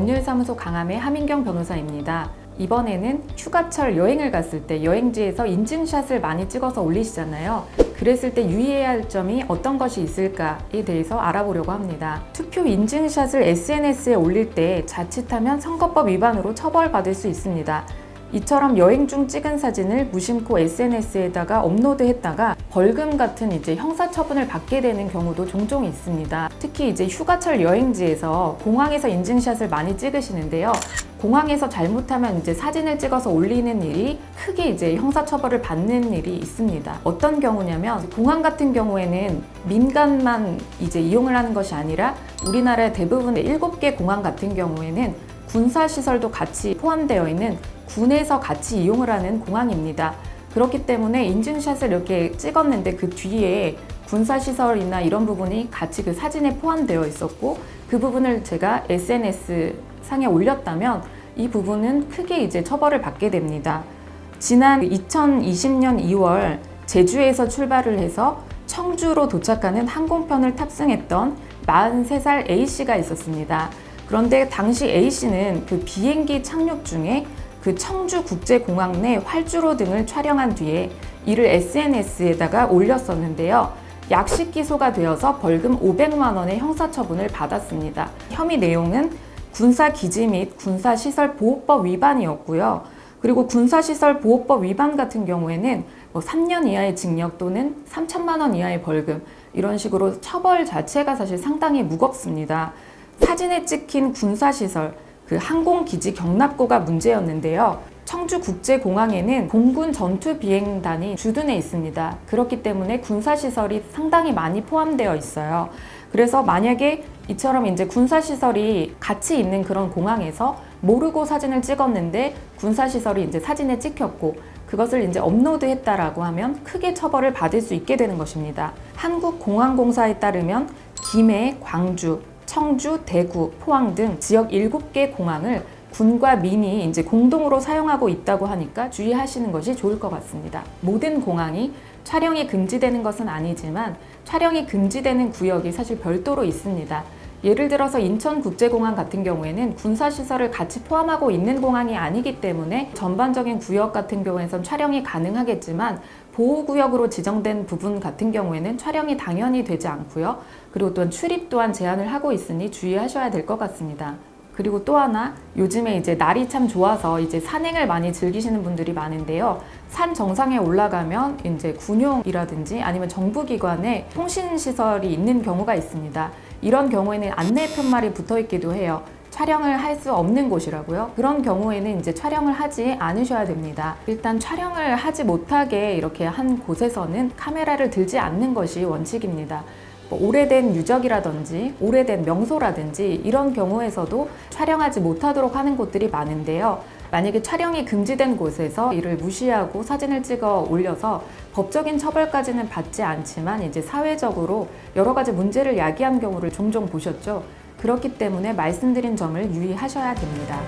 법률사무소 강함의 하민경 변호사입니다. 이번에는 휴가철 여행을 갔을 때 여행지에서 인증샷을 많이 찍어서 올리시잖아요. 그랬을 때 유의해야 할 점이 어떤 것이 있을까에 대해서 알아보려고 합니다. 투표 인증샷을 SNS에 올릴 때 자칫하면 선거법 위반으로 처벌받을 수 있습니다. 이처럼 여행 중 찍은 사진을 무심코 SNS에다가 업로드했다가 벌금 같은 형사처분을 받게 되는 경우도 종종 있습니다. 특히 휴가철 여행지에서 공항에서 인증샷을 많이 찍으시는데요. 공항에서 잘못하면 사진을 찍어서 올리는 일이 크게 형사처벌을 받는 일이 있습니다. 어떤 경우냐면 공항 같은 경우에는 민간만 이용을 하는 것이 아니라 우리나라의 대부분의 7개 공항 같은 경우에는 군사시설도 같이 포함되어 있는 군에서 같이 이용을 하는 공항입니다. 그렇기 때문에 인증샷을 이렇게 찍었는데 그 뒤에 군사시설이나 이런 부분이 같이 그 사진에 포함되어 있었고 그 부분을 제가 SNS 상에 올렸다면 이 부분은 크게 처벌을 받게 됩니다. 지난 2020년 2월 제주에서 출발을 해서 청주로 도착하는 항공편을 탑승했던 43살 A씨가 있었습니다. 그런데 당시 A씨는 그 비행기 착륙 중에 그 청주국제공항 내 활주로 등을 촬영한 뒤에 이를 SNS에다가 올렸었는데요. 약식 기소가 되어서 벌금 500만 원의 형사처분을 받았습니다. 혐의 내용은 군사기지 및 군사시설보호법 위반이었고요. 그리고 군사시설보호법 위반 같은 경우에는 3년 이하의 징역 또는 3천만 원 이하의 벌금 이런 식으로 처벌 자체가 사실 상당히 무겁습니다. 사진에 찍힌 군사시설, 그 항공기지 경납고가 문제였는데요. 청주국제공항에는 공군 전투비행단이 주둔해 있습니다. 그렇기 때문에 군사시설이 상당히 많이 포함되어 있어요. 그래서 만약에 이처럼 군사시설이 같이 있는 그런 공항에서 모르고 사진을 찍었는데 군사시설이 사진에 찍혔고 그것을 업로드했다라고 하면 크게 처벌을 받을 수 있게 되는 것입니다. 한국공항공사에 따르면 김해, 광주, 청주, 대구, 포항 등 지역 7개 공항을 군과 민이 공동으로 사용하고 있다고 하니까 주의하시는 것이 좋을 것 같습니다. 모든 공항이 촬영이 금지되는 것은 아니지만 촬영이 금지되는 구역이 사실 별도로 있습니다. 예를 들어서 인천국제공항 같은 경우에는 군사시설을 같이 포함하고 있는 공항이 아니기 때문에 전반적인 구역 같은 경우에선 촬영이 가능하겠지만 보호구역으로 지정된 부분 같은 경우에는 촬영이 당연히 되지 않고요. 그리고 또한 출입 또한 제한을 하고 있으니 주의하셔야 될 것 같습니다. 그리고 또 하나, 요즘에 날이 참 좋아서 산행을 많이 즐기시는 분들이 많은데요. 산 정상에 올라가면 군용이라든지 아니면 정부기관에 통신시설이 있는 경우가 있습니다. 이런 경우에는 안내 편말이 붙어 있기도 해요. 촬영을 할 수 없는 곳이라고요. 그런 경우에는 촬영을 하지 않으셔야 됩니다. 일단 촬영을 하지 못하게 이렇게 한 곳에서는 카메라를 들지 않는 것이 원칙입니다. 오래된 유적이라든지 오래된 명소라든지 이런 경우에서도 촬영하지 못하도록 하는 곳들이 많은데요. 만약에 촬영이 금지된 곳에서 이를 무시하고 사진을 찍어 올려서 법적인 처벌까지는 받지 않지만 사회적으로 여러 가지 문제를 야기한 경우를 종종 보셨죠. 그렇기 때문에 말씀드린 점을 유의하셔야 됩니다.